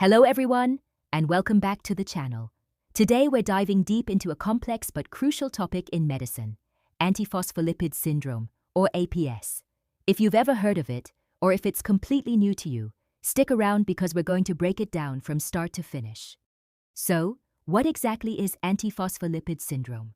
Hello everyone, and welcome back to the channel. Today we're diving deep into a complex but crucial topic in medicine, Antiphospholipid Syndrome, or APS. If you've ever heard of it, or if it's completely new to you, stick around because we're going to break it down from start to finish. So, what exactly is Antiphospholipid Syndrome?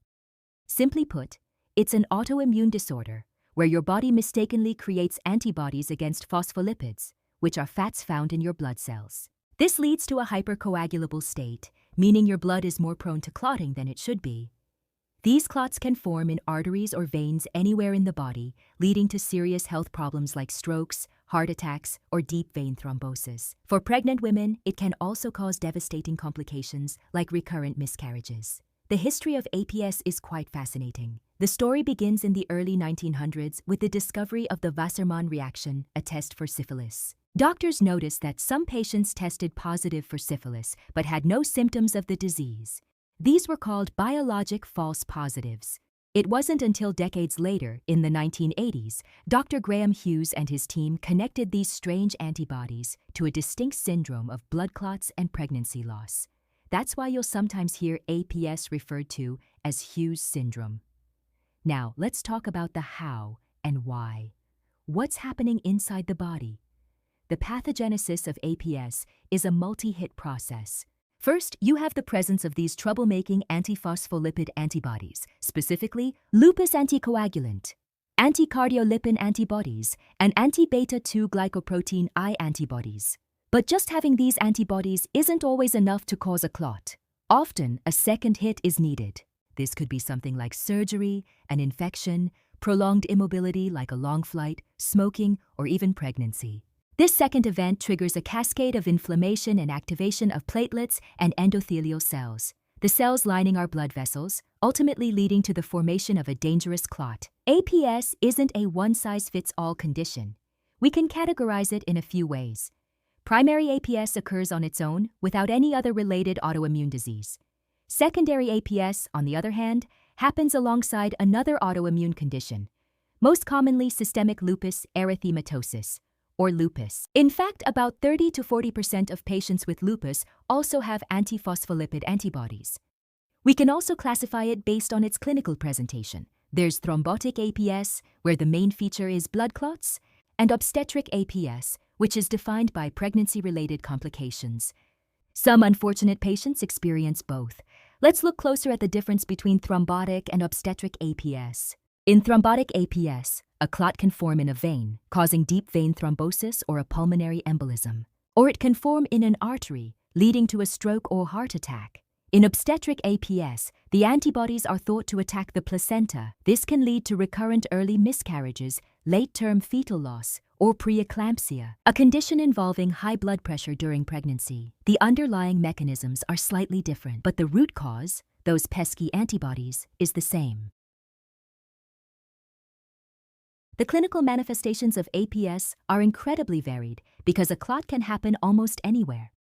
Simply put, it's an autoimmune disorder where your body mistakenly creates antibodies against phospholipids, which are fats found in your blood cells. This leads to a hypercoagulable state, meaning your blood is more prone to clotting than it should be. These clots can form in arteries or veins anywhere in the body, leading to serious health problems like strokes, heart attacks, or deep vein thrombosis. For pregnant women, it can also cause devastating complications like recurrent miscarriages. The history of APS is quite fascinating. The story begins in the early 1900s with the discovery of the Wassermann reaction, a test for syphilis. Doctors noticed that some patients tested positive for syphilis but had no symptoms of the disease. These were called biologic false positives. It wasn't until decades later, in the 1980s, Dr. Graham Hughes and his team connected these strange antibodies to a distinct syndrome of blood clots and pregnancy loss. That's why you'll sometimes hear APS referred to as Hughes syndrome. Now, let's talk about the how and why. What's happening inside the body? The pathogenesis of APS is a multi-hit process. First, you have the presence of these troublemaking antiphospholipid antibodies, specifically lupus anticoagulant, anticardiolipin antibodies, and anti-beta-2 glycoprotein I antibodies. But just having these antibodies isn't always enough to cause a clot. Often, a second hit is needed. This could be something like surgery, an infection, prolonged immobility like a long flight, smoking, or even pregnancy. This second event triggers a cascade of inflammation and activation of platelets and endothelial cells, the cells lining our blood vessels, ultimately leading to the formation of a dangerous clot. APS isn't a one-size-fits-all condition. We can categorize it in a few ways. Primary APS occurs on its own without any other related autoimmune disease. Secondary APS, on the other hand, happens alongside another autoimmune condition, most commonly systemic lupus erythematosus, or lupus. In fact, about 30 to 40% of patients with lupus also have antiphospholipid antibodies. We can also classify it based on its clinical presentation. There's thrombotic APS, where the main feature is blood clots, and obstetric APS, which is defined by pregnancy-related complications. Some unfortunate patients experience both. Let's look closer at the difference between thrombotic and obstetric APS. In thrombotic APS, a clot can form in a vein, causing deep vein thrombosis or a pulmonary embolism. Or it can form in an artery, leading to a stroke or heart attack. In obstetric APS, the antibodies are thought to attack the placenta. This can lead to recurrent early miscarriages, late-term fetal loss, or preeclampsia, a condition involving high blood pressure during pregnancy. The underlying mechanisms are slightly different, but the root cause, those pesky antibodies, is the same. The clinical manifestations of APS are incredibly varied because a clot can happen almost anywhere.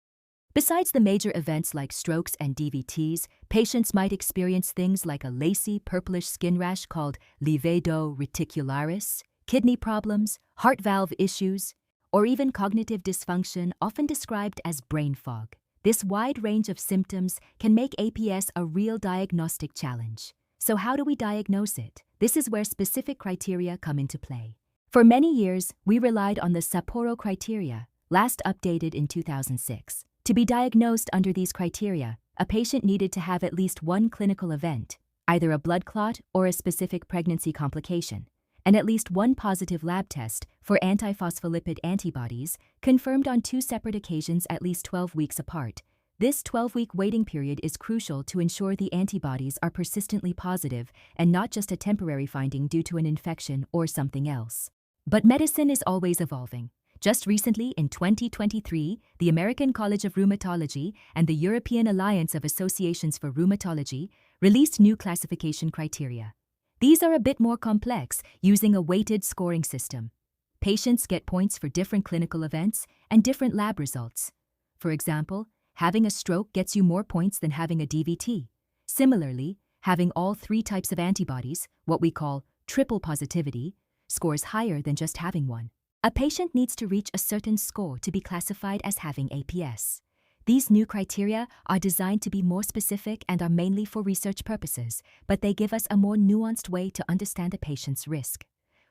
Besides the major events like strokes and DVTs, patients might experience things like a lacy, purplish skin rash called livedo reticularis, kidney problems, heart valve issues, or even cognitive dysfunction, often described as brain fog. This wide range of symptoms can make APS a real diagnostic challenge. So how do we diagnose it? This is where specific criteria come into play. For many years, we relied on the Sapporo criteria, last updated in 2006. To be diagnosed under these criteria, a patient needed to have at least one clinical event, either a blood clot or a specific pregnancy complication, and at least one positive lab test for antiphospholipid antibodies confirmed on 2 separate occasions at least 12 weeks apart. This 12-week waiting period is crucial to ensure the antibodies are persistently positive and not just a temporary finding due to an infection or something else. But medicine is always evolving. Just recently, in 2023, the American College of Rheumatology and the European Alliance of Associations for Rheumatology released new classification criteria. These are a bit more complex, using a weighted scoring system. Patients get points for different clinical events and different lab results. For example, having a stroke gets you more points than having a DVT. Similarly, having all 3 types of antibodies, what we call triple positivity, scores higher than just having one. A patient needs to reach a certain score to be classified as having APS. These new criteria are designed to be more specific and are mainly for research purposes, but they give us a more nuanced way to understand a patient's risk.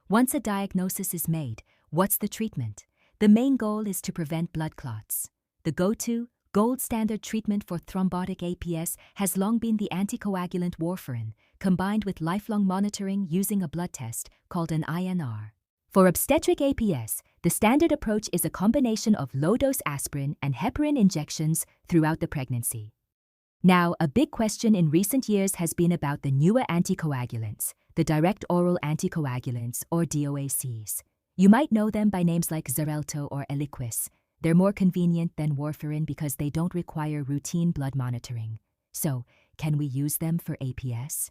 Once a diagnosis is made, what's the treatment? The main goal is to prevent blood clots. The go-to, gold standard treatment for thrombotic APS has long been the anticoagulant warfarin, combined with lifelong monitoring using a blood test called an INR. For obstetric APS, the standard approach is a combination of low-dose aspirin and heparin injections throughout the pregnancy. Now, a big question in recent years has been about the newer anticoagulants, the direct oral anticoagulants or DOACs. You might know them by names like Xarelto or Eliquis. They're more convenient than warfarin because they don't require routine blood monitoring. So, can we use them for APS?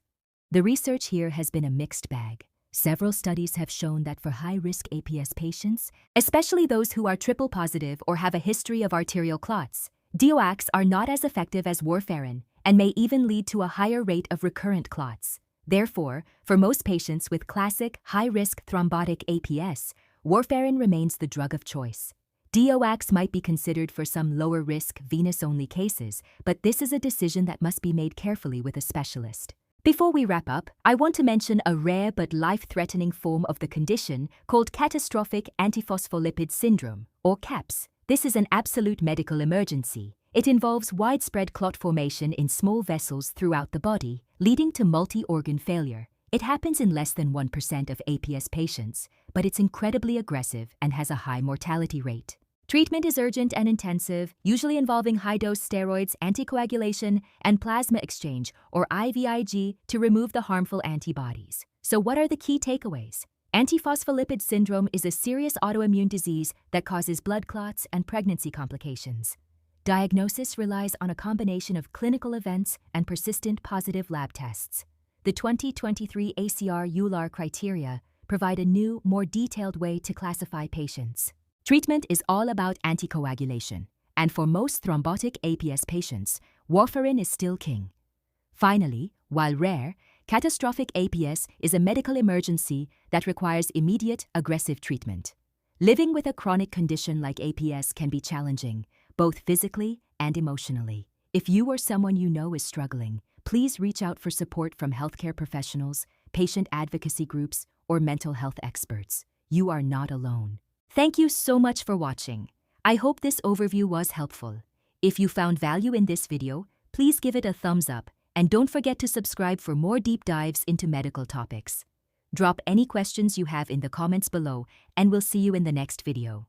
The research here has been a mixed bag. Several studies have shown that for high-risk APS patients, especially those who are triple positive or have a history of arterial clots, DOACs are not as effective as warfarin and may even lead to a higher rate of recurrent clots. Therefore, for most patients with classic high-risk thrombotic APS, warfarin remains the drug of choice. DOACs might be considered for some lower-risk venous-only cases, but this is a decision that must be made carefully with a specialist. Before we wrap up, I want to mention a rare but life-threatening form of the condition called catastrophic antiphospholipid syndrome, or CAPS. This is an absolute medical emergency. It involves widespread clot formation in small vessels throughout the body, leading to multi-organ failure. It happens in less than 1% of APS patients, but it's incredibly aggressive and has a high mortality rate. Treatment is urgent and intensive, usually involving high-dose steroids, anticoagulation, and plasma exchange, or IVIG, to remove the harmful antibodies. So what are the key takeaways? Antiphospholipid syndrome is a serious autoimmune disease that causes blood clots and pregnancy complications. Diagnosis relies on a combination of clinical events and persistent positive lab tests. The 2023 ACR-EULAR criteria provide a new, more detailed way to classify patients. Treatment is all about anticoagulation, and for most thrombotic APS patients, warfarin is still king. Finally, while rare, catastrophic APS is a medical emergency that requires immediate, aggressive treatment. Living with a chronic condition like APS can be challenging, both physically and emotionally. If you or someone you know is struggling, please reach out for support from healthcare professionals, patient advocacy groups, or mental health experts. You are not alone. Thank you so much for watching. I hope this overview was helpful. If you found value in this video, please give it a thumbs up and don't forget to subscribe for more deep dives into medical topics. Drop any questions you have in the comments below and we'll see you in the next video.